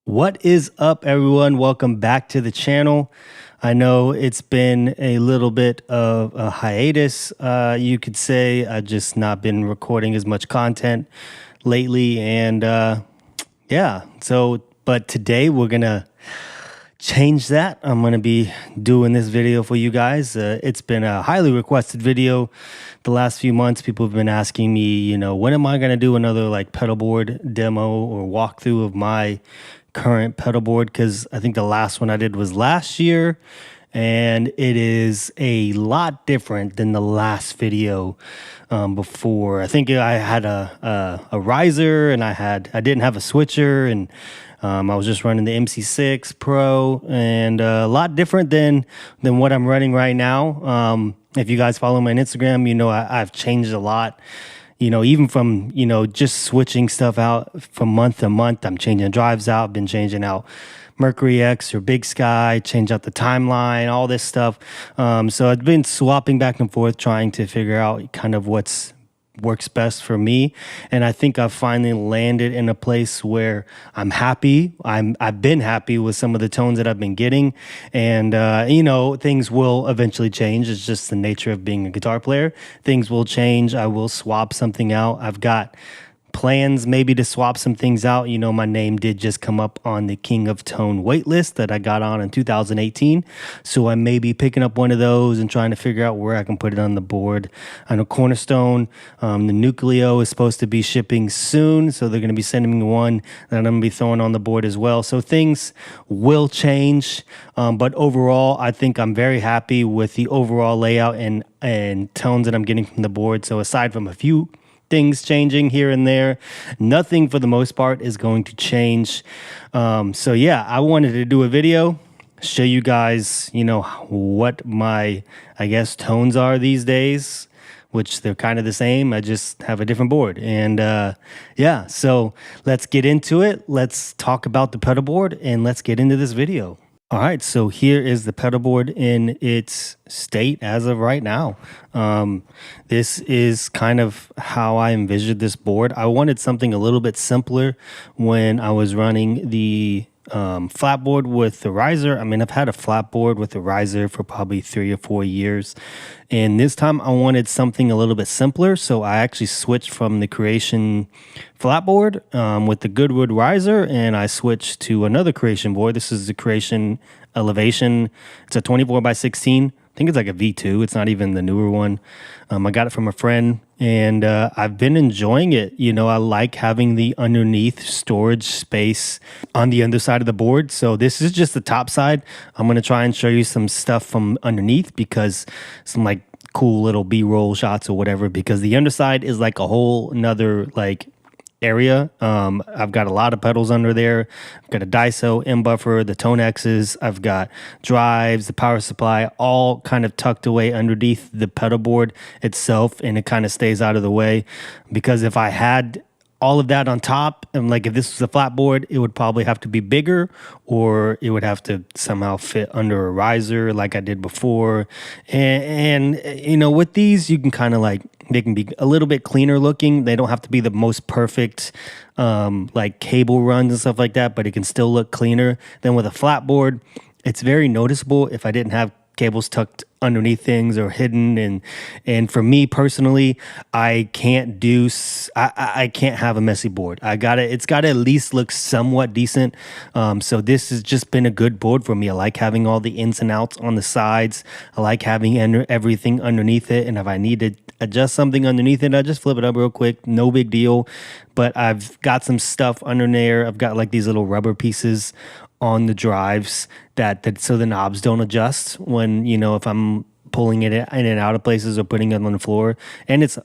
What is up, everyone? Welcome back to the channel. I know it's been a little bit of a hiatus, you could say. I've just not been recording as much content lately, and but today we're gonna change that. I'm gonna be doing this video for you guys. It's been a highly requested video the last few months. People have been asking me, when am I gonna do another like pedalboard demo or walkthrough of my current pedalboard, because I think the last one I did was last year, and it is a lot different than the last video before. I think I had a riser, and I didn't have a switcher, and I was just running the MC6 Pro, and a lot different than what I'm running right now. If you guys follow me on Instagram, I've changed a lot. Even from, just switching stuff out from month to month. I'm changing drives out, been changing out Mercury X or Bigsky, change out the timeline, all this stuff. So I've been swapping back and forth, trying to figure out kind of what's works best for me, and I think I've finally landed in a place where I'm happy. I've been happy with some of the tones that I've been getting, and things will eventually change. It's just the nature of being a guitar player. Things will change. I will swap something out. I've got plans maybe to swap some things out. My name did just come up on the King of Tone waitlist that I got on in 2018. So I may be picking up one of those and trying to figure out where I can put it on the board. I know Cornerstone, the Nucleo is supposed to be shipping soon. So they're going to be sending me one that I'm going to be throwing on the board as well. So things will change. But overall, I think I'm very happy with the overall layout and tones that I'm getting from the board. So aside from a few things changing here and there, nothing for the most part is going to change. So yeah, I wanted to do a video, show you guys, what my, tones are these days, which they're kind of the same. I just have a different board. And so let's get into it. Let's talk about the pedalboard and let's get into this video. All right, so here is the pedalboard in its state as of right now. This is kind of how I envisioned this board. I wanted something a little bit simpler when I was running the flatboard with the riser. I mean, I've had a flatboard with the riser for probably 3 or 4 years. And this time I wanted something a little bit simpler. So I actually switched from the Creation flatboard with the Goodwood riser, and I switched to another Creation board. This is the Creation Elevation. It's a 24x16. I think it's like a V2. It's not even the newer one. I got it from a friend, and I've been enjoying it. I like having the underneath storage space on the underside of the board. So this is just the top side. I'm going to try and show you some stuff from underneath, because some like cool little B-roll shots or whatever, because the underside is like a whole nother like area. I've got a lot of pedals under there. I've got a Daiso M buffer, the Tone X's, I've got drives, the power supply, all kind of tucked away underneath the pedal board itself, and it kind of stays out of the way, because if I had all of that on top, and like if this was a flat board, it would probably have to be bigger, or it would have to somehow fit under a riser like I did before. And with these, you can kind of like, they can be a little bit cleaner looking. They don't have to be the most perfect like cable runs and stuff like that, but it can still look cleaner than with a flat board. It's very noticeable if I didn't have cables tucked underneath things or hidden, and for me personally, I can't have a messy board. It's got to at least look somewhat decent. So this has just been a good board for me. I like having all the ins and outs on the sides. I like having everything underneath it, and if I need to adjust something underneath it, I just flip it up real quick, no big deal. But I've got some stuff under there. I've got like these little rubber pieces on the drives that so the knobs don't adjust when, if I'm pulling it in and out of places or putting it on the floor, and it's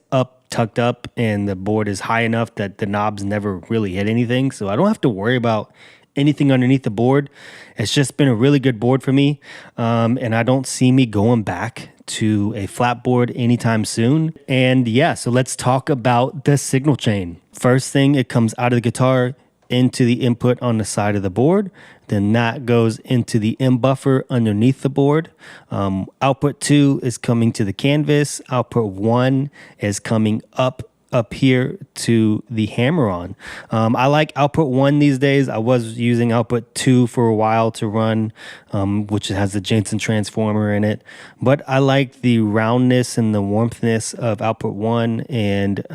tucked up, and the board is high enough that the knobs never really hit anything. So I don't have to worry about anything underneath the board. It's just been a really good board for me. And I don't see me going back to a flat board anytime soon. And yeah, so let's talk about the signal chain. First thing, it comes out of the guitar into the input on the side of the board. Then that goes into the M buffer underneath the board. Output 2 is coming to the canvas. Output 1 is coming up up here to the Hammer On. I like output 1 these days. I was using output 2 for a while to run, which has the Jensen transformer in it. But I like the roundness and the warmthness of output 1. And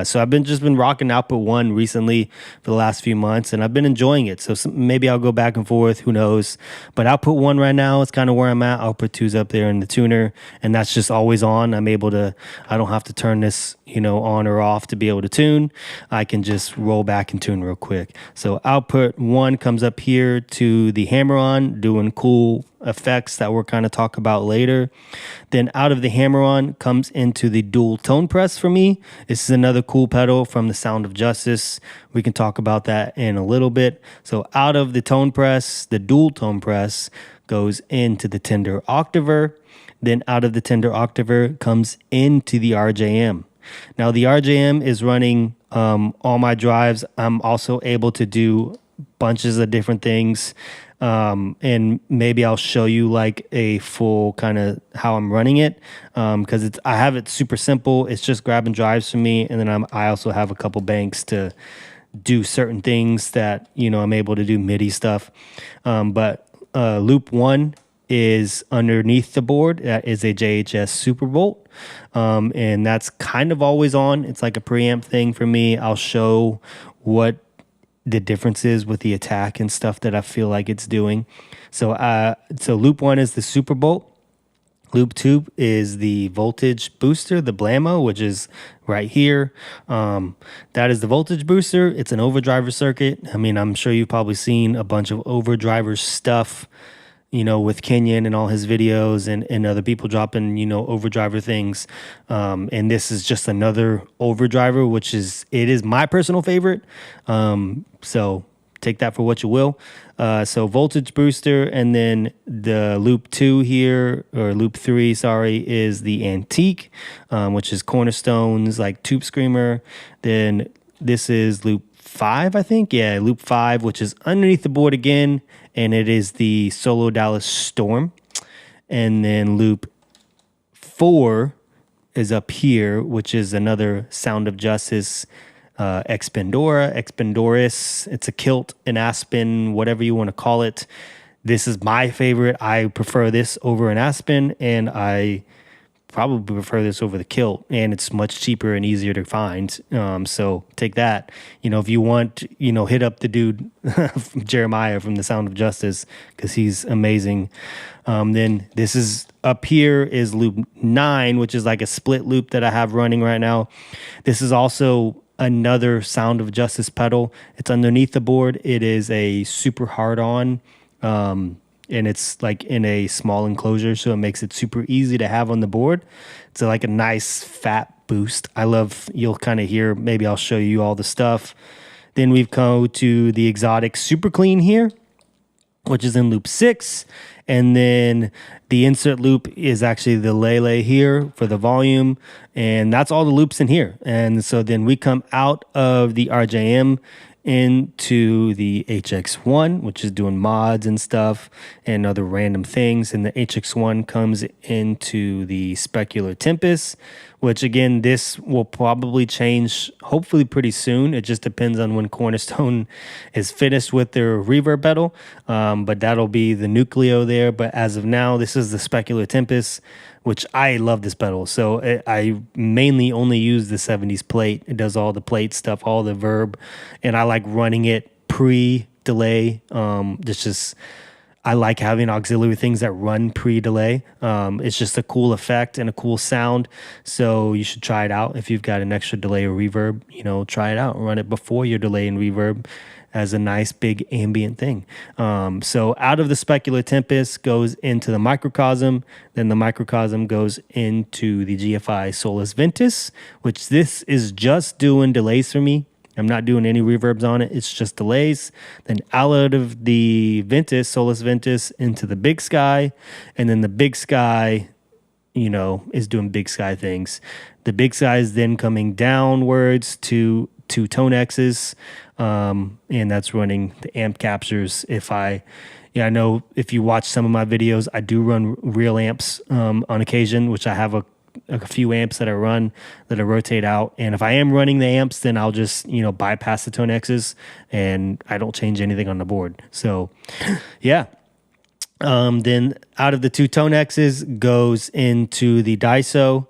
so I've just been rocking output 1 recently for the last few months, and I've been enjoying it. So maybe I'll go back and forth, who knows. But output 1 right now is kind of where I'm at. Output 2's up there in the tuner, and that's just always on. I don't have to turn this, on or off to be able to tune. I can just roll back and tune real quick. So output 1 comes up here to the Hammer On, doing cool effects that we'll kind of talk about later. Then out of the Hammer On comes into the dual tone press for me. This is another cool pedal from the Sound of Justice. We can talk about that in a little bit. So out of the tone press, the dual tone press goes into the Tender Octaver. Then out of the Tender Octaver comes into the RJM. Now the RJM is running all my drives. I'm also able to do bunches of different things. And maybe I'll show you like a full kind of how I'm running it. Because I have it super simple. It's just grabbing drives for me. And then I also have a couple banks to do certain things that, I'm able to do MIDI stuff. But loop 1 is underneath the board. That is a JHS Superbolt. And that's kind of always on. It's like a preamp thing for me. I'll show what the difference is with the attack and stuff that I feel like it's doing. So loop 1 is the Superbolt. Loop 2 is the voltage booster, the Blammo, which is right here. That is the voltage booster. It's an overdriver circuit. I mean, I'm sure you've probably seen a bunch of overdriver stuff, with Kenyon and all his videos and other people dropping, overdriver things. And this is just another overdriver, it is my personal favorite. So take that for what you will. So voltage booster, and then the loop 2 here, or loop 3, sorry, is the Antique, which is Cornerstone's like Tube Screamer. Then this is loop 5, I think. Yeah, loop 5, which is underneath the board again, and it is the Solo Dallas Storm. And then loop 4 is up here, which is another Sound of Justice Expandora, Expandoris. It's a kilt, an Aspen, whatever you want to call it. This is my favorite. I prefer this over an Aspen, and I probably prefer this over the kilt, and it's much cheaper and easier to find. So take that. If you want, hit up the dude Jeremiah from the Sound of Justice, because he's amazing. Then this is up here is loop 9, which is like a split loop that I have running right now. This is also another Sound of Justice pedal. It's underneath the board. It is a super hard on. And it's like in a small enclosure, so it makes it super easy to have on the board. It's like a nice fat boost. You'll kind of hear, maybe I'll show you all the stuff. Then we've come to the exotic Super Clean here, which is in loop 6. And then the insert loop is actually the Lele here for the volume. And that's all the loops in here. And so then we come out of the RJM into the HX1, which is doing mods and stuff and other random things. And the HX1 comes into the Specular Tempus, which again, this will probably change hopefully pretty soon. It just depends on when Cornerstone is finished with their reverb pedal. But that'll be the Nucleo there. But as of now, this is the Specular Tempus, which I love this pedal. So I mainly only use the 70s plate. It does all the plate stuff, all the verb, and I like running it pre-delay. I like having auxiliary things that run pre-delay. It's just a cool effect and a cool sound. So you should try it out. If you've got an extra delay or reverb, try it out. Run it before your delay and reverb as a nice big ambient thing. So out of the Specular Tempest goes into the Microcosm. Then the Microcosm goes into the GFI SolisVentus, which this is just doing delays for me. I'm not doing any reverbs on it. It's just delays. Then out of the Ventus, SolisVentus, into the Big Sky. And then the Big Sky, is doing Big Sky things. The Big Sky is then coming downwards to Tone X's. And that's running the amp captures. I know if you watch some of my videos, I do run real amps on occasion, which I have a few amps that I run that I rotate out. And if I am running the amps, then I'll just, bypass the tone X's and I don't change anything on the board. So yeah. Then out of the 2 tone X's goes into the DISO.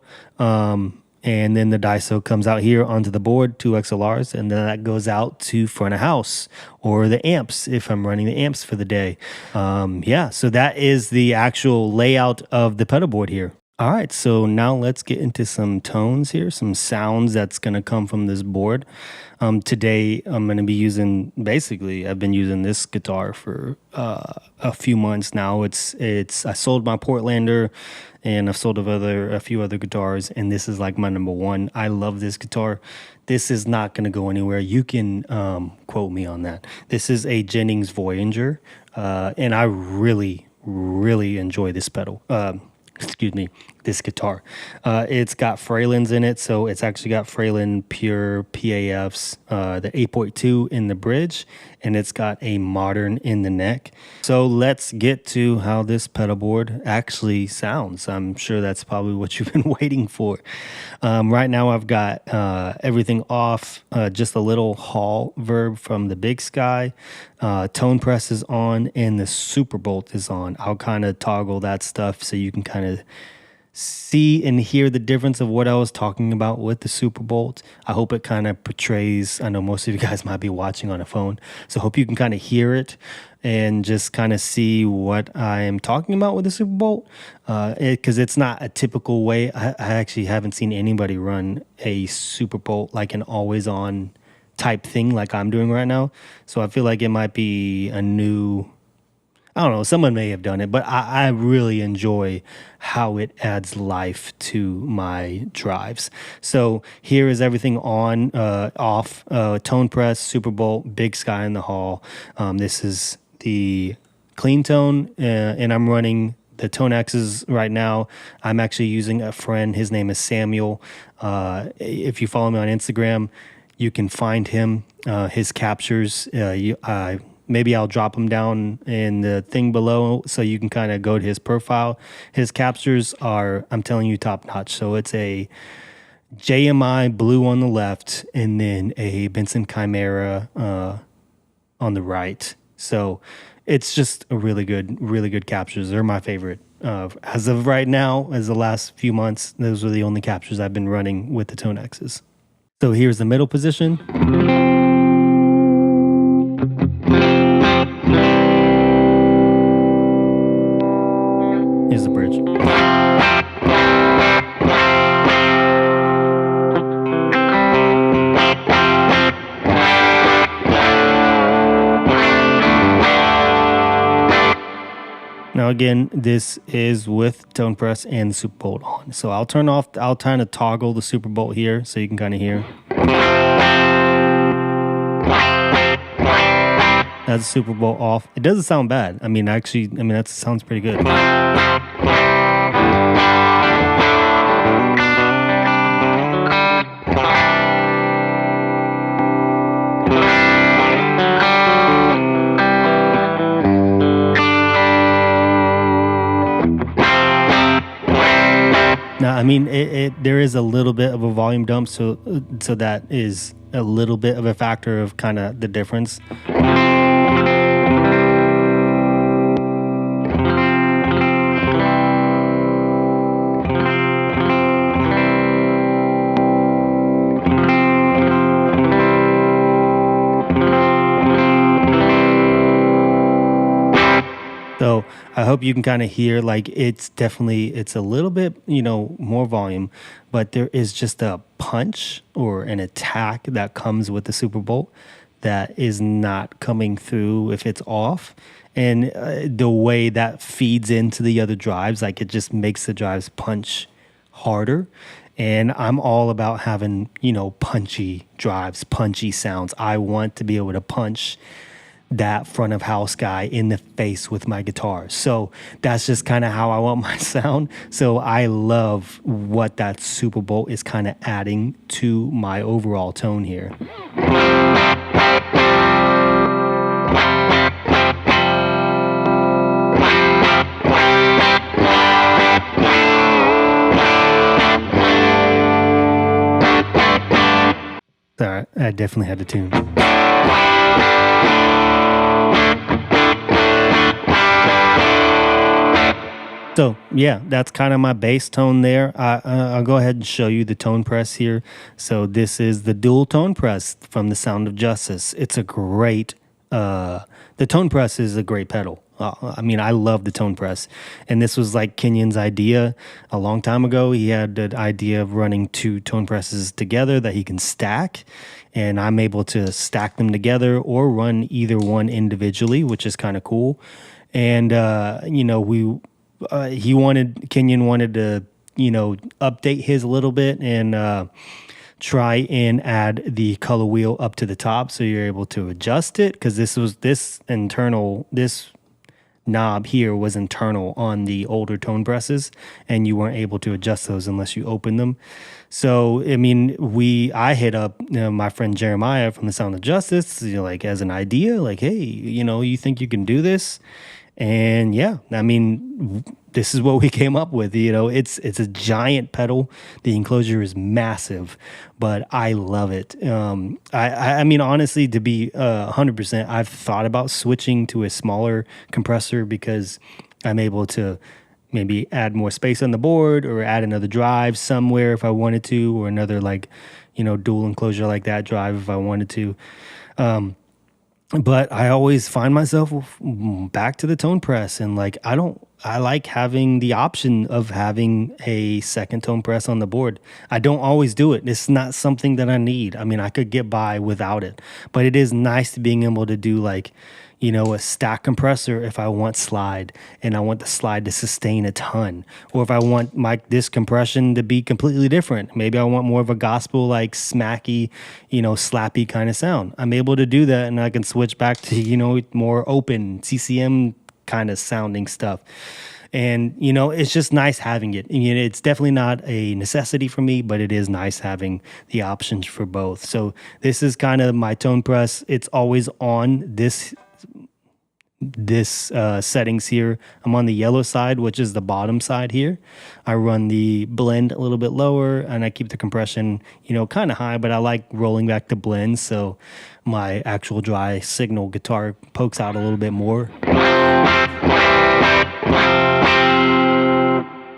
And then the DISO comes out here onto the board, 2 XLRs, and then that goes out to front of house or the amps if I'm running the amps for the day. So that is the actual layout of the pedal board here. All right, so now let's get into some tones here, some sounds that's going to come from this board. Today, I'm going to be using, I've been using this guitar for a few months now. I sold my Portlander, and I've sold a few other guitars, and this is like my number one. I love this guitar. This is not going to go anywhere. You can quote me on that. This is a Jennings Voyager, and I really, really enjoy this pedal. This guitar. It's got Fralins in it, so it's actually got Fralin Pure PAFs, the 8.2 in the bridge, and it's got a Modern in the neck. So let's get to how this pedal board actually sounds. I'm sure that's probably what you've been waiting for. Right now I've got everything off, just a little Hall verb from the Bigsky. Tone press is on and the Superbolt is on. I'll kind of toggle that stuff so you can kind of see and hear the difference of what I was talking about with the Superbolt. I hope it kind of portrays, I know most of you guys might be watching on a phone, so I hope you can kind of hear it and just kind of see what I am talking about with the Superbolt, because it's not a typical way. I actually haven't seen anybody run a Superbolt like an always on type thing like I'm doing right now. So I feel like it might be a new, I don't know, someone may have done it, but I really enjoy how it adds life to my drives. So here is everything on, off, tone press, Superbolt, Bigsky in the Hall. This is the clean tone, and I'm running the tone X's right now. I'm actually using a friend. His name is Samuel. If you follow me on Instagram, you can find him, his captures. Maybe I'll drop him down in the thing below so you can kind of go to his profile. His captures are, I'm telling you, top notch. So it's a JMI blue on the left and then a Benson Chimera on the right. So it's just a really good captures. They're my favorite. As of right now, as the last few months, those are the only captures I've been running with the Tone X's. So here's the middle position. Here's the bridge. Now again, this is with tone press and the Superbolt on. So I'll kind of toggle the Superbolt here so you can kind of hear. That's the Superbolt off. It doesn't sound bad. That sounds pretty good. Now, there is a little bit of a volume dump, so that is a little bit of a factor of kind of the difference. So I hope you can kind of hear, like, it's a little bit, more volume, but there is just a punch or an attack that comes with the Superbolt that is not coming through if it's off. And the way that feeds into the other drives, like, it just makes the drives punch harder. And I'm all about having, punchy drives, punchy sounds. I want to be able to punch that front of house guy in the face with my guitar. So that's just kind of how I want my sound. So I love what that Superbolt is kind of adding to my overall tone here. definitely had to tune. So yeah, that's kind of my bass tone there. I'll go ahead and show you the tone press here. So this is the dual tone press from the Sound of Justice. It's a great, the tone press is a great pedal. I mean, I love the tone press. And this was like Kenyon's idea a long time ago. He had the idea of running 2 tone presses together that he can stack. And I'm able to stack them together or run either one individually, which is kind of cool. And, you know, Kenyon wanted to, you know, update his a little bit and try and add the color wheel up to the top so you're able to adjust it, because this knob here was internal on the older tone presses and you weren't able to adjust those unless you opened them. So I mean, I hit up my friend Jeremiah from the Sound of Justice, you know, like as an idea, like, hey, you know, you think you can do this? And yeah, I mean, this is what we came up with. You know, it's a giant pedal. The enclosure is massive, but I love it. I mean, honestly, to be 100%, I've thought about switching to a smaller compressor because I'm able to maybe add more space on the board or add another drive somewhere if I wanted to, or another, like, you know, dual enclosure like that drive if I wanted to. But I always find myself back to the tone press, and like I like having the option of having a second tone press on the board. I don't always do it. It's not something that I need. I mean, I could get by without it, but it is nice to being able to do, like, you know, a stack compressor if I want slide and I want the slide to sustain a ton, or if I want this compression to be completely different. Maybe I want more of a gospel, like smacky, you know, slappy kind of sound. I'm able to do that, and I can switch back to, you know, more open CCM kind of sounding stuff. And, you know, it's just nice having it. You know, it's definitely not a necessity for me, but it is nice having the options for both. So this is kind of my tone press. It's always on this settings here. I'm on the yellow side, which is the bottom side here. I run the blend a little bit lower, and I keep the compression, you know, kind of high, but I like rolling back the blend so my actual dry signal guitar pokes out a little bit more.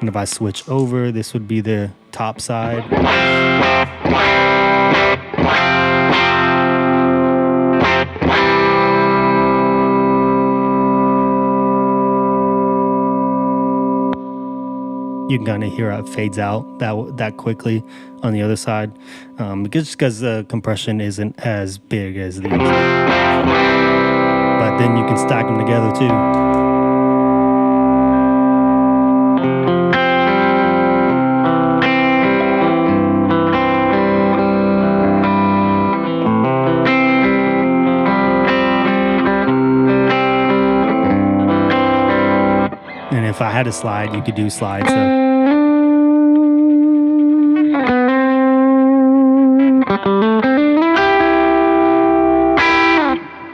And if I switch over, this would be the top side. You can kind of hear how it fades out that quickly on the other side, because the compression isn't as big as these. But then you can stack them together too. And if I had a slide, you could do slides. So.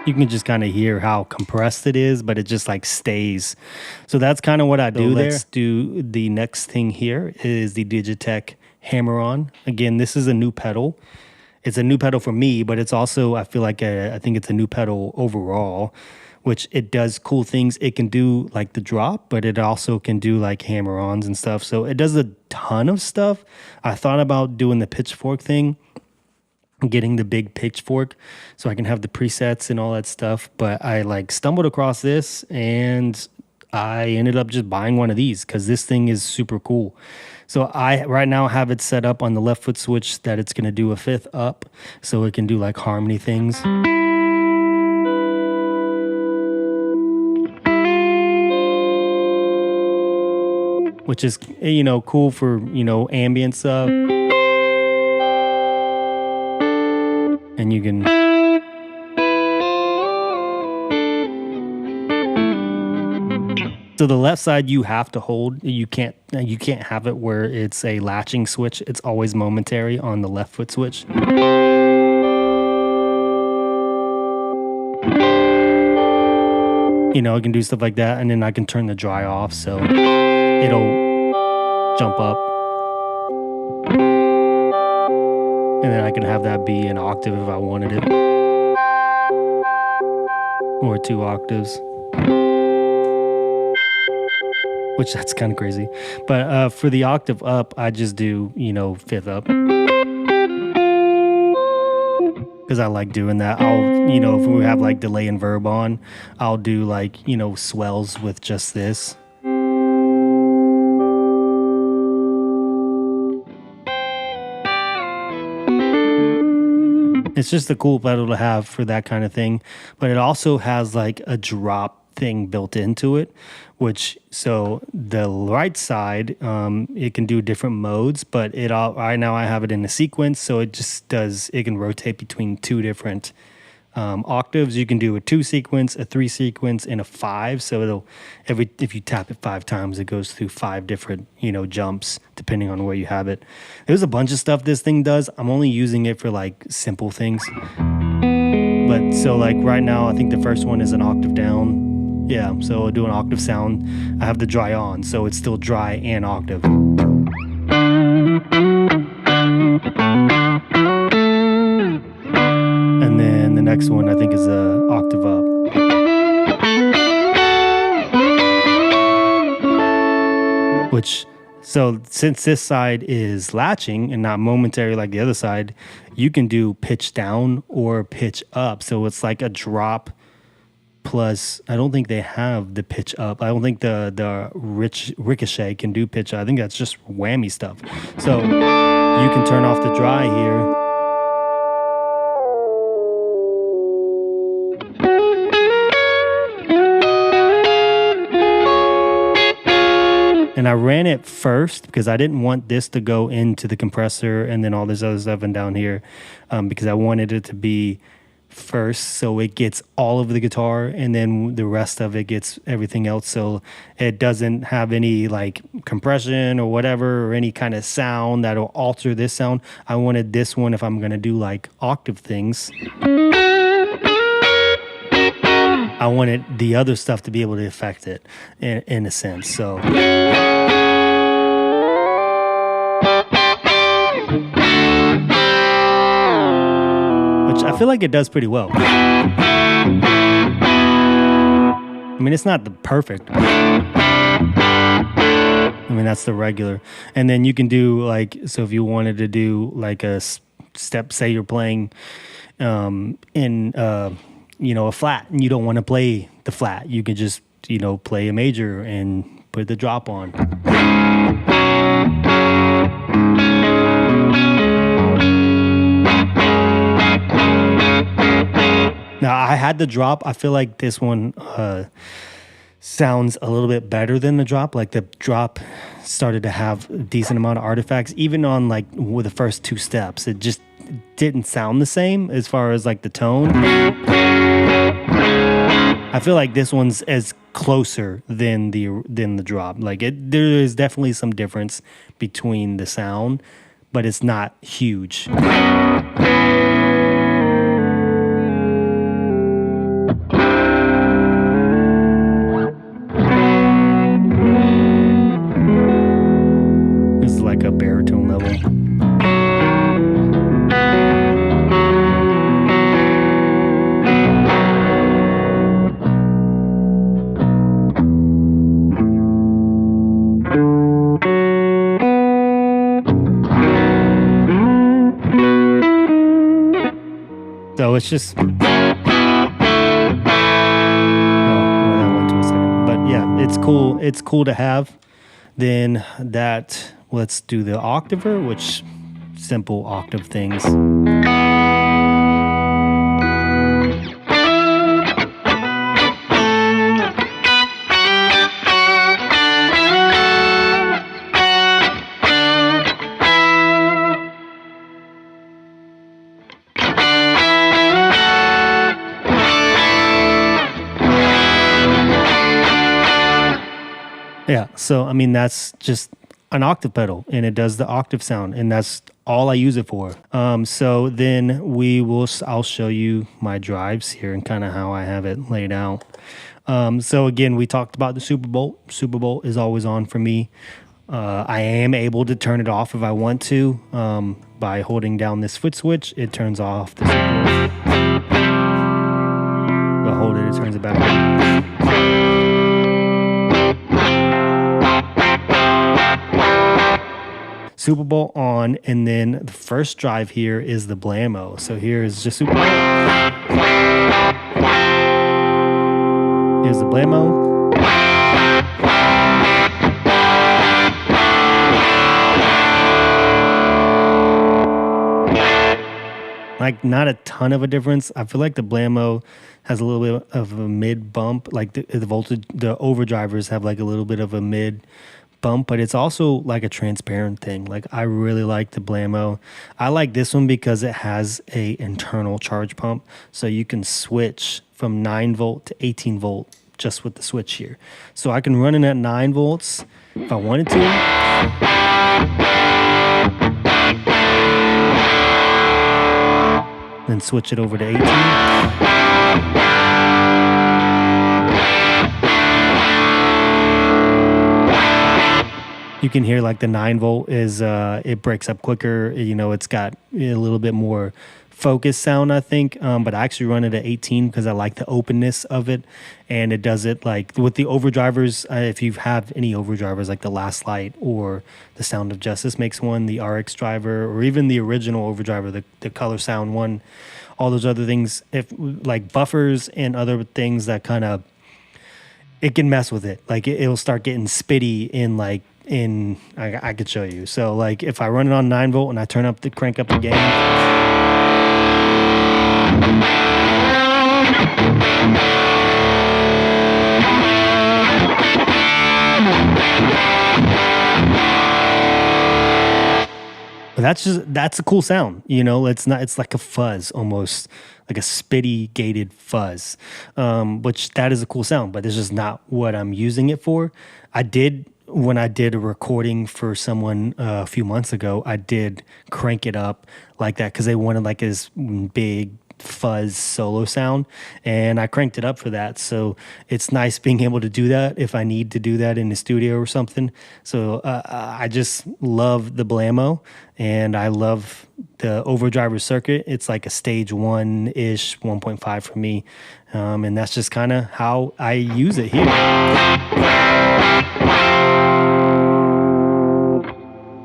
You can just kind of hear how compressed it is, but it just like stays. So that's kind of what I do there. Let's do the next thing here is the Digitech Hammer On. Again, this is a new pedal. It's a new pedal for me, but it's also, I feel like, I think it's a new pedal overall, which it does cool things. It can do like the drop, but it also can do like hammer-ons and stuff. So it does a ton of stuff. I thought about doing the pitchfork thing, getting the big pitchfork so I can have the presets and all that stuff, but I like stumbled across this and I ended up just buying one of these because this thing is super cool. So I right now have it set up on the left foot switch that it's going to do a fifth up, so it can do like harmony things. Which is, you know, cool for, you know, ambient stuff. And you can so the left side you have to hold. You can't have it where it's a latching switch. It's always momentary on the left foot switch. You know, I can do stuff like that, and then I can turn the dry off so it'll jump up. And then I can have that be an octave if I wanted it. Or 2 octaves. Which that's kind of crazy. But for the octave up, I just do, 5th up. Because I like doing that. I'll, if we have like delay and verb on, I'll do like, swells with just this. It's just a cool pedal to have for that kind of thing. But it also has like a drop thing built into it, which, so the right side, it can do different modes, but right now I have it in a sequence, so it can rotate between 2 different octaves. You can do a 2 sequence, a 3 sequence, and a 5. So if you tap it 5 times, it goes through 5 different, jumps depending on where you have it. There's a bunch of stuff this thing does. I'm only using it for like simple things. But so like right now, I think the first one is an octave down. Yeah, so I'll do an octave sound. I have the dry on, so it's still dry and octave. And then the next one I think is a octave up. So since this side is latching and not momentary like the other side, you can do pitch down or pitch up. So it's like a drop plus, I don't think they have the pitch up. I don't think the ricochet can do pitch up. I think that's just whammy stuff. So you can turn off the dry here. And I ran it first because I didn't want this to go into the compressor and then all this other stuff and down here, because I wanted it to be first so it gets all of the guitar and then the rest of it gets everything else, so it doesn't have any like compression or whatever or any kind of sound that'll alter this sound. I wanted this one, if I'm going to do like octave things, I wanted the other stuff to be able to affect it in a sense. So which I feel like it does pretty well. I mean, it's not the perfect. I mean, that's the regular. And then you can do like, so if you wanted to do like a step, say you're playing in a flat and you don't want to play the flat, you can just, play a major and put the drop on. Now, I had the drop. I feel like this one sounds a little bit better than the drop. Like the drop started to have a decent amount of artifacts. Even on like with the first 2 steps, it just didn't sound the same as far as like the tone. I feel like this one's as closer than the drop. Like there is definitely some difference between the sound, but it's not huge. This is like a baritone level. So it's just, that went to a second. But yeah, it's cool. It's cool to have. Then let's do the Octaver, which simple octave things. Yeah, so I mean that's just an octave pedal, and it does the octave sound, and that's all I use it for. So then I'll show you my drives here and kind of how I have it laid out. So again, we talked about the Superbolt. Superbolt is always on for me. I am able to turn it off if I want to by holding down this foot switch. It turns off the Superbolt. If I hold it, it turns it back on. Superbolt on, and then the first drive here is the Blammo. So here is just Superbolt. Here's the Blammo. Like, not a ton of a difference. I feel like the Blammo has a little bit of a mid bump. Like the overdrivers have like a little bit of a mid bump, but it's also like a transparent thing. Like, I really like the Blammo. I like this one because it has a internal charge pump, so you can switch from 9 volt to 18 volt just with the switch here. So I can run it at 9 volts if I wanted to. Then switch it over to 18. You can hear like the 9 volt is, it breaks up quicker. You know, it's got a little bit more focus sound, I think. But I actually run it at 18 because I like the openness of it. And it does it like with the overdrivers. If you have any overdrivers like the Last Light or the Sound of Justice makes one, the RX driver, or even the original overdriver, the Color Sound one, all those other things, if like buffers and other things that kind of, it can mess with it. Like it'll start getting spitty I could show you. So like if I run it on 9 volt and I crank up the gain. But that's a cool sound, you know. It's like a fuzz, almost like a spitty gated fuzz, which that is a cool sound, but it's just not what I'm using it for. When I did a recording for someone a few months ago, I did crank it up like that because they wanted like this big fuzz solo sound, and I cranked it up for that. So it's nice being able to do that if I need to do that in the studio or something. So I just love the Blammo, and I love the overdriver circuit. It's like a stage 1-ish, 1.5 for me, and that's just kind of how I use it here.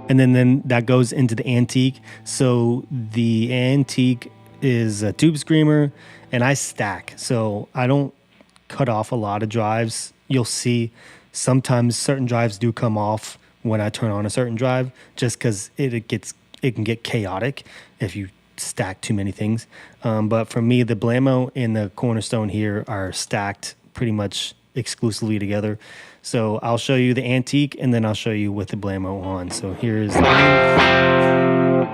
And then that goes into the Antique. So the Antique is a tube screamer, and I stack. So I don't cut off a lot of drives. You'll see sometimes certain drives do come off when I turn on a certain drive, just because it can get chaotic if you stack too many things. But for me, the Blammo and the Cornerstone here are stacked pretty much exclusively together. So I'll show you the Antique, and then I'll show you with the Blammo on. So here's the Antique.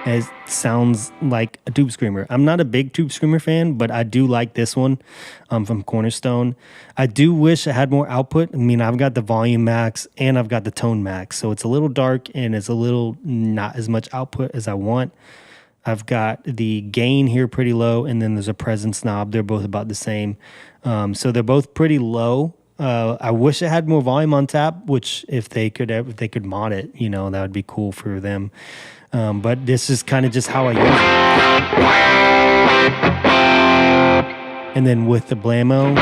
It sounds like a tube screamer. I'm not a big tube screamer fan, but I do like this one from Cornerstone. I do wish it had more output. I mean, I've got the volume max and I've got the tone max, so it's a little dark and it's a little not as much output as I want. I've got the gain here pretty low, and then there's a presence knob. They're both about the same. So they're both pretty low. I wish it had more volume on tap, which if they could mod it, you know, that would be cool for them. But this is kind of just how I use it. And then with the Blammo,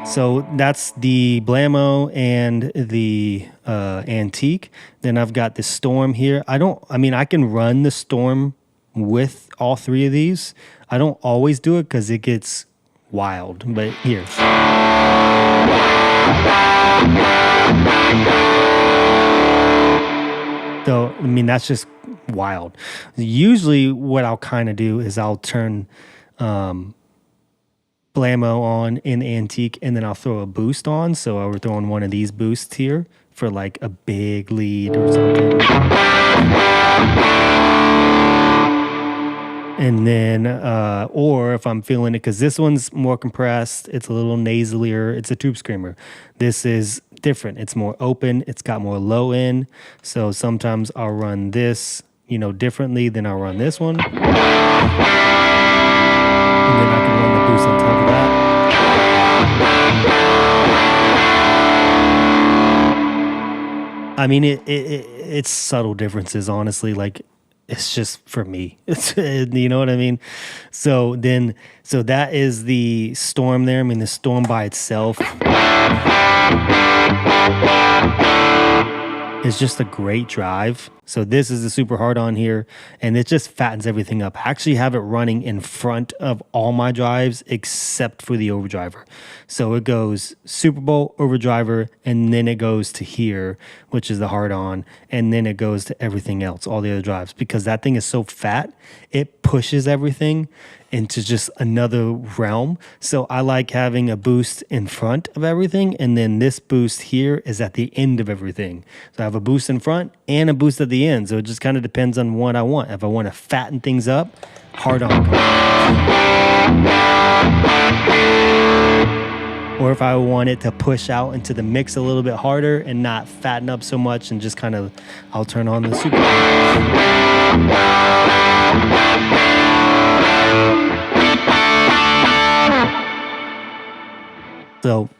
so that's the Blammo and the Antique. Then I've got the Storm here. I can run the Storm with all three of these. I don't always do it because it gets wild, but here. So, I mean, that's just wild. Usually what I'll kind of do is I'll turn Blammo on in Antique, and then I'll throw a boost on. So I would throw on one of these boosts here for like a big lead or something. And then, or if I'm feeling it, because this one's more compressed, it's a little nasalier, it's a tube screamer. This is different. It's more open. It's got more low end. So sometimes I'll run this, differently than I'll run this one. And then I can run the boost on top of that. I mean, it's subtle differences, honestly. Like, it's just for me. It's, you know what I mean? So that is the Storm there. I mean, the Storm by itself is just a great drive. So this is the super hard on here, and it just fattens everything up. I actually have it running in front of all my drives except for the overdriver. So it goes Superbolt, overdriver, and then it goes to here, which is the hard on, and then it goes to everything else, all the other drives, because that thing is so fat, it pushes everything into just another realm. So I like having a boost in front of everything, and then this boost here is at the end of everything. So I have a boost in front and a boost at the end. So it just kind of depends on what I want. If I want to fatten things up, hard on. Or if I want it to push out into the mix a little bit harder and not fatten up so much, and just kind of, I'll turn on the super. So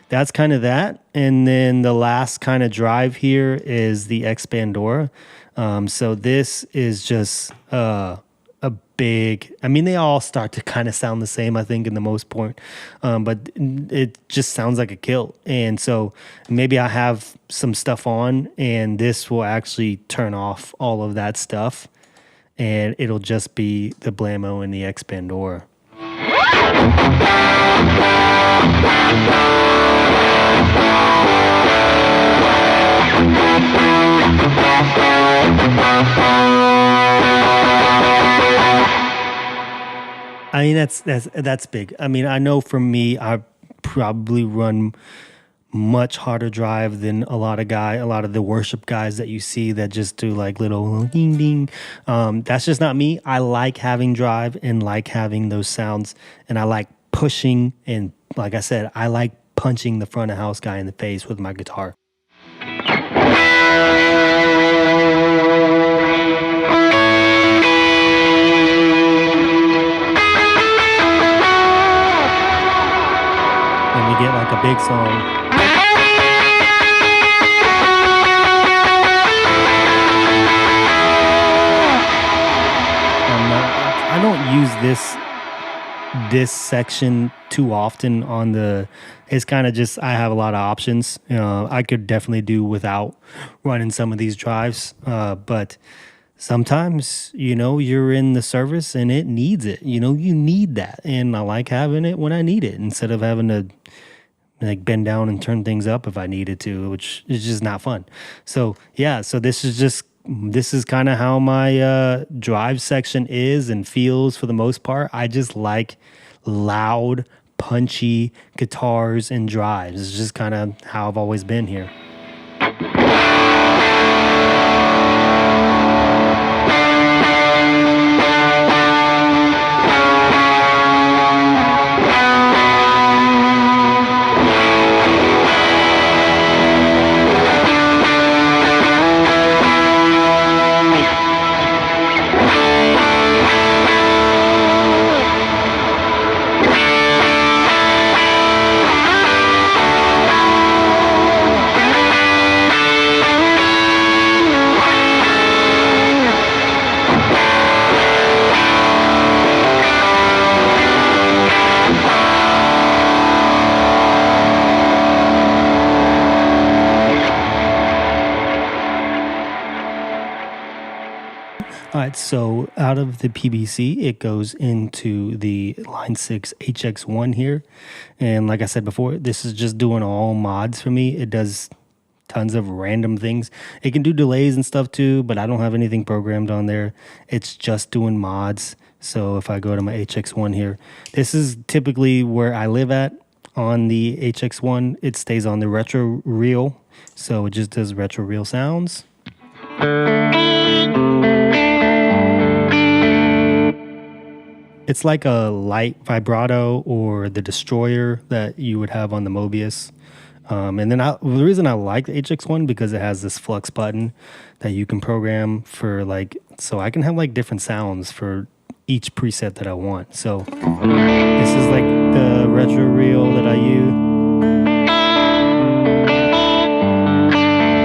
that's kind of that. And then the last kind of drive here is the Expandora. So this is just a big, I mean, they all start to kind of sound the same, I think, in the most point. But it just sounds like a kilt. And so maybe I have some stuff on, and this will actually turn off all of that stuff, and it'll just be the Blammo and the Expandora. I mean, that's big. I mean, I know for me, I probably run much harder drive than a lot of the worship guys that you see that just do like little ding ding. That's just not me. I like having drive and like having those sounds, and I like pushing, and like I said, I like punching the front of house guy in the face with my guitar. And we get like a big song. I don't use this section too often on the, it's kind of just, I have a lot of options. I could definitely do without running some of these drives, but sometimes, you're in the service and it needs it. You need that, and I like having it when I need it instead of having to like bend down and turn things up if I needed to, which is just not fun. So yeah, so this is kind of how my drive section is and feels for the most part. I just like loud, punchy guitars and drives. It's just kind of how I've always been here. All right, so out of the PBC, it goes into the Line 6 HX1 here. And like I said before, this is just doing all mods for me. It does tons of random things. It can do delays and stuff too, but I don't have anything programmed on there. It's just doing mods. So if I go to my HX1 here, this is typically where I live at on the HX1. It stays on the retro reel. So it just does retro reel sounds. It's like a light vibrato or the Destroyer that you would have on the Mobius. And then the reason I like the HX1 because it has this flux button that you can program for like, so I can have like different sounds for each preset that I want. So this is like the retro reel that I use.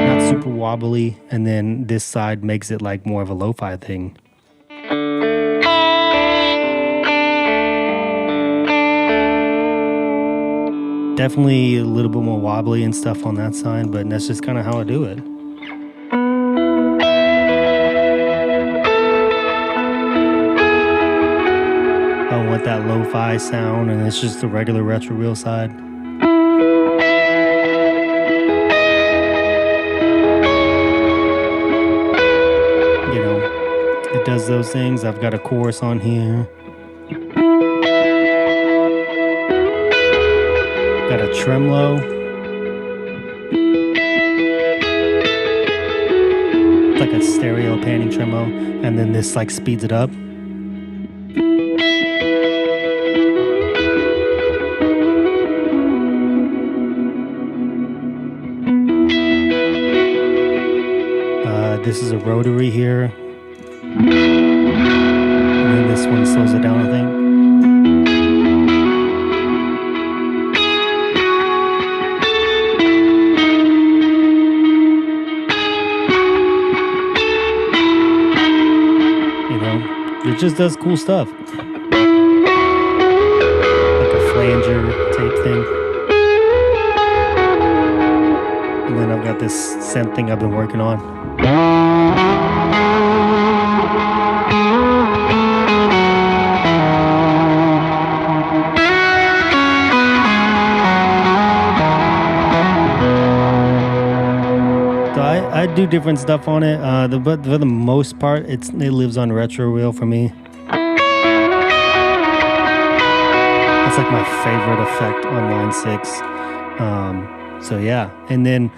Not super wobbly. And then this side makes it like more of a lo-fi thing. Definitely a little bit more wobbly and stuff on that side, but that's just kind of how I do it. I want that lo-fi sound, and it's just the regular retro reel side. You know, it does those things. I've got a chorus on here. Got a tremolo. It's like a stereo panning tremolo, and then this like speeds it up. This is a rotary here, and then this one slows it down, I think. It just does cool stuff. Like a flanger tape thing. And then I've got this synth thing I've been working on. I do different stuff on it, but for the most part, it lives on retro reel for me. That's like my favorite effect on line 6. So yeah, and then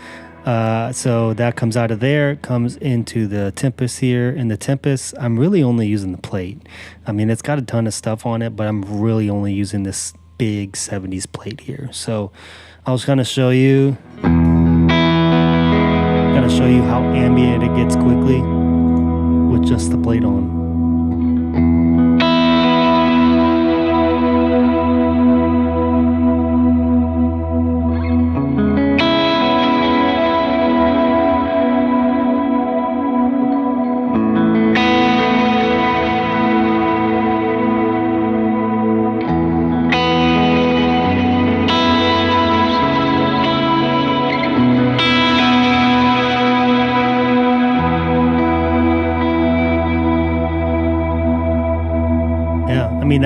so that comes out of there, comes into the Tempus here. In the Tempus, I'm really only using the plate. I mean, it's got a ton of stuff on it, but I'm really only using this big 70s plate here. So I was going to show you. Show you how ambient it gets quickly with just the plate on. I mean,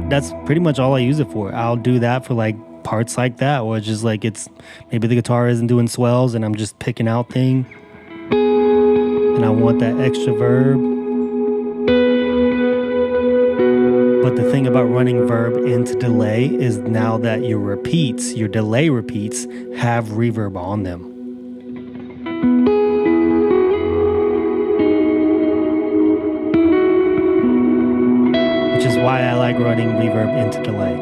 that's pretty much all I use it for. I'll do that for like parts like that, or it's just like maybe the guitar isn't doing swells and I'm just picking out thing and I want that extra verb. But the thing about running verb into delay is now that your delay repeats have reverb on them. Which is why I like running reverb into delay.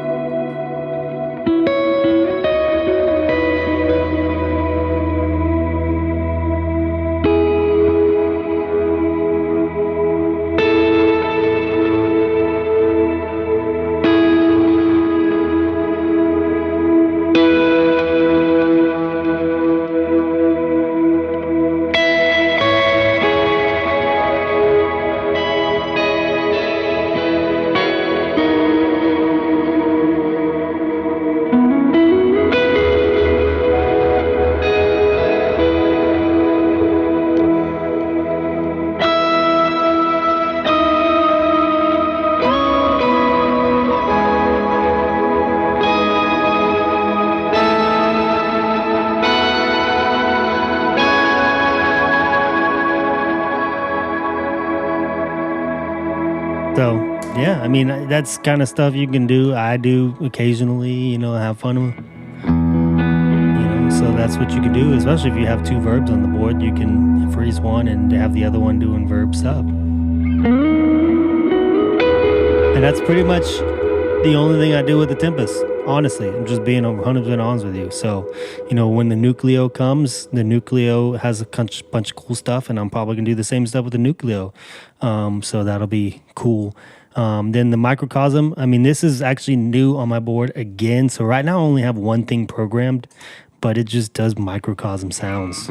So, yeah, I mean, that's kind of stuff you can do. I do occasionally, have fun with. So that's what you can do, especially if you have two verbs on the board. You can freeze one and have the other one doing verb stuff. And And that's pretty much the only thing I do with the Tempus. Honestly, I'm just being 100% honest with you. So, you know, when the Nucleo comes, the Nucleo has a bunch of cool stuff, and I'm probably going to do the same stuff with the Nucleo. So that'll be cool. Then the Microcosm, I mean, this is actually new on my board again. So right now I only have one thing programmed, but it just does Microcosm sounds.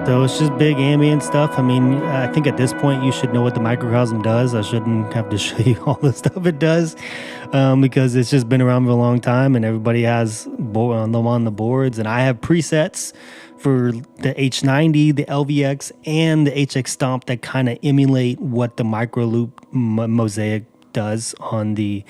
So it's just big ambient stuff. I mean, I think at this point you should know what the Microcosm does. I shouldn't have to show you all the stuff it does because it's just been around for a long time and everybody has them on the boards. And I have presets for the H90, the LVX, and the HX Stomp that kind of emulate what the Micro Loop Mosaic does on the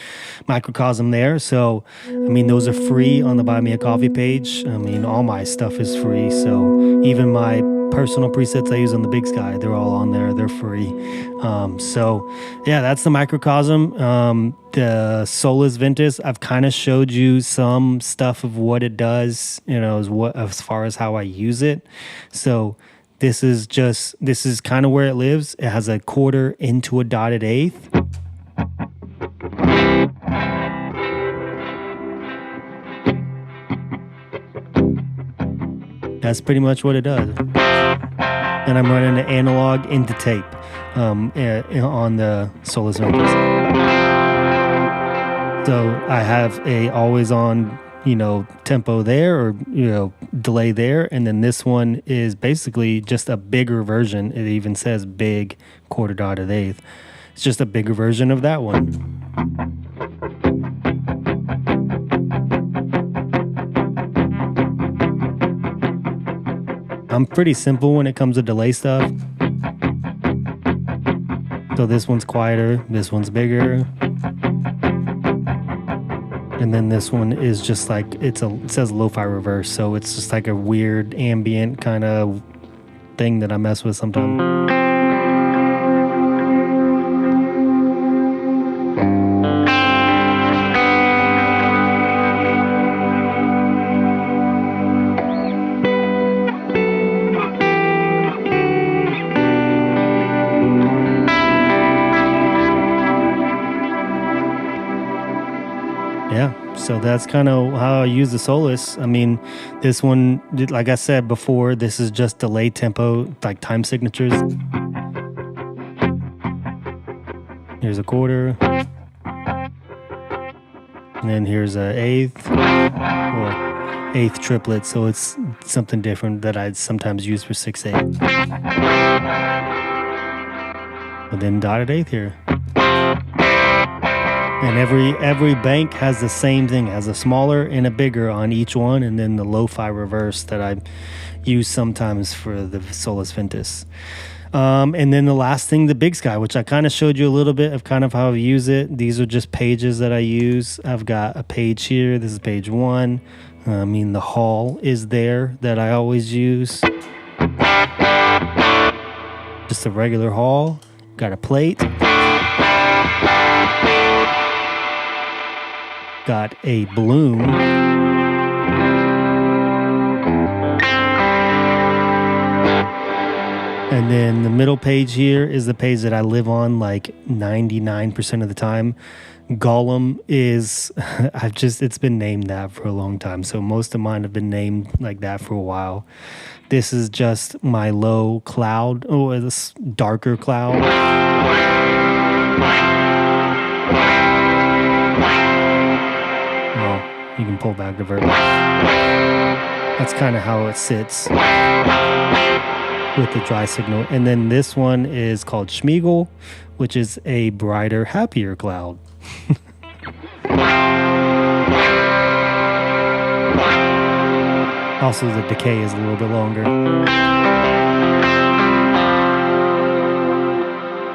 Microcosm there. So, I mean, those are free on the Buy Me a Coffee page. I mean, all my stuff is free. So even my personal presets I use on the Bigsky, they're all on there. They're free. So yeah, that's the Microcosm. The SolisVentus, I've kind of showed you some stuff of what it does, you know, as far as how I use it. So this is kind of where it lives. It has a quarter into a dotted eighth. That's pretty much what it does. And I'm running an analog into tape on the SolisVentus. So I have a always on, you know, tempo there, or, you know, delay there. And then this one is basically just a bigger version. It even says big quarter dotted eighth. It's just a bigger version of that one. I'm pretty simple when it comes to delay stuff. So this one's quieter, this one's bigger. And then this one is just like, it says lo-fi reverse. So it's just like a weird ambient kind of thing that I mess with sometimes. Yeah, so that's kind of how I use the Solis. I mean, this one, like I said before, this is just delay tempo, like time signatures. Here's a quarter. And then here's an eighth, or eighth triplet, so it's something different that I'd sometimes use for 6/8. But then dotted eighth here. And every bank has the same thing, has a smaller and a bigger on each one, and then the lo-fi reverse that I use sometimes for the SolisVentus. And then the last thing, the Bigsky, which I kind of showed you a little bit of kind of how I use it. These are just pages that I use. I've got a page here. This is page 1. I mean, the hall is there that I always use. Just a regular hall. Got a plate. Got a bloom. And then the middle page here is the page that I live on like 99% of the time. Golem is, it's been named that for a long time. So most of mine have been named like that for a while. This is just my low cloud. Oh, this darker cloud. You can pull back the verb. That's kind of how it sits with the dry signal. And then this one is called Schmiegel, which is a brighter, happier cloud. Also, the decay is a little bit longer.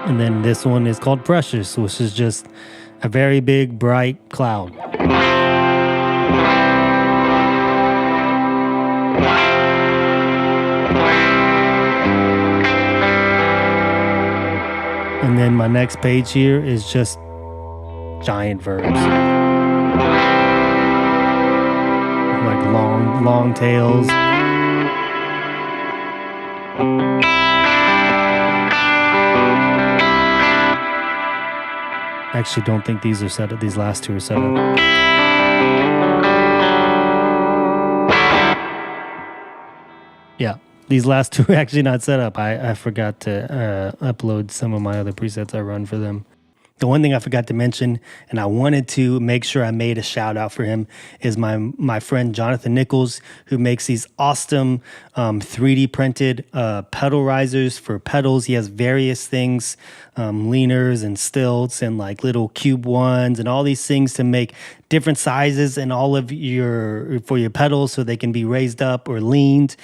And then this one is called Precious, which is just a very big, bright cloud. And then my next page here is just giant verbs. Like long tails. I actually don't think these are set up. These last two are set up. Yeah, these last two are actually not set up. I forgot to upload some of my other presets I run for them. The one thing I forgot to mention, and I wanted to make sure I made a shout out for him, is my friend Jonathan Nichols, who makes these awesome 3D printed pedal risers for pedals. He has various things, leaners and stilts and like little cube ones and all these things to make different sizes and all of for your pedals so they can be raised up or leaned.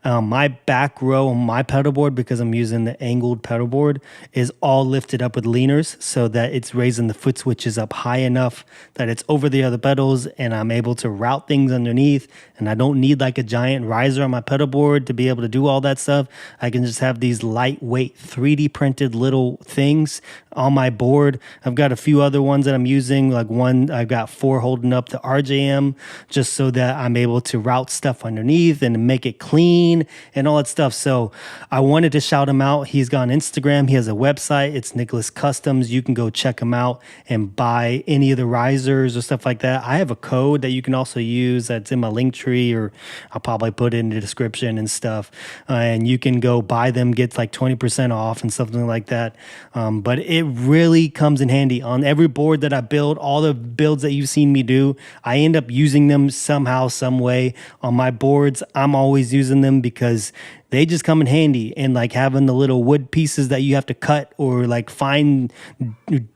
My back row on my pedal board, because I'm using the angled pedal board, is all lifted up with leaners so that it's raising the foot switches up high enough that it's over the other pedals and I'm able to route things underneath, and I don't need like a giant riser on my pedal board to be able to do all that stuff. I can just have these lightweight 3D printed little things on my board. I've got a few other ones that I'm using, like one I've got 4 holding up the RJM just so that I'm able to route stuff underneath and make it clean and all that stuff. So I wanted to shout him out. He's got an Instagram. He has a website. It's Nicholas Customs. You can go check him out and buy any of the risers or stuff like that. I have a code that you can also use that's in my link tree, or I'll probably put it in the description and stuff. And you can go buy them, get like 20% off and something like that. But it really comes in handy on every board that I build. All the builds that you've seen me do, I end up using them somehow, some way. On my boards, I'm always using them because they just come in handy. And like having the little wood pieces that you have to cut or like find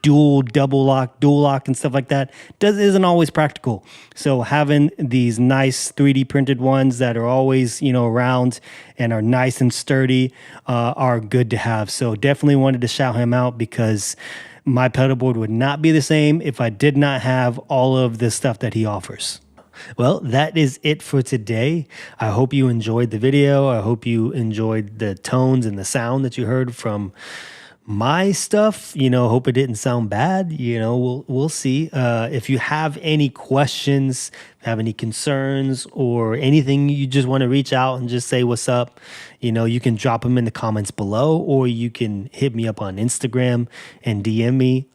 double lock and stuff like that isn't always practical. So having these nice 3D printed ones that are always, around and are nice and sturdy are good to have. So definitely wanted to shout him out because my pedal board would not be the same if I did not have all of the stuff that he offers. Well, that is it for today. I hope you enjoyed the video. I hope you enjoyed the tones and the sound that you heard from my stuff. Hope it didn't sound bad. We'll see. If you have any questions, have any concerns, or anything you just want to reach out and just say what's up, you can drop them in the comments below, or you can hit me up on Instagram and DM me.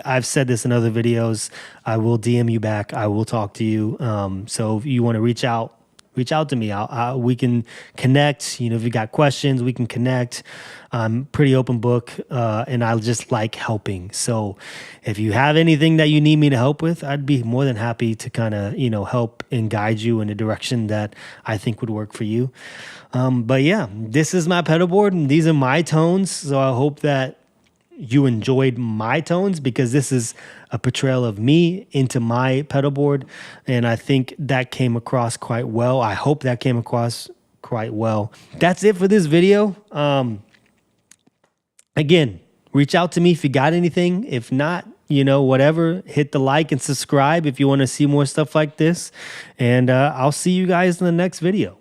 I've said this in other videos. I will DM you back. I will talk to you. So if you want to reach out to me. We can connect. If you got questions, we can connect. I'm pretty open book, and I just like helping. So if you have anything that you need me to help with, I'd be more than happy to kind of, help and guide you in a direction that I think would work for you. But yeah, this is my pedal board and these are my tones. So I hope that you enjoyed my tones, because this is a portrayal of me into my pedal board, and I think that came across quite well. I hope that came across quite well. That's it for this video. Again, reach out to me if you got anything. If not, whatever, hit the like and subscribe if you want to see more stuff like this, and I'll see you guys in the next video.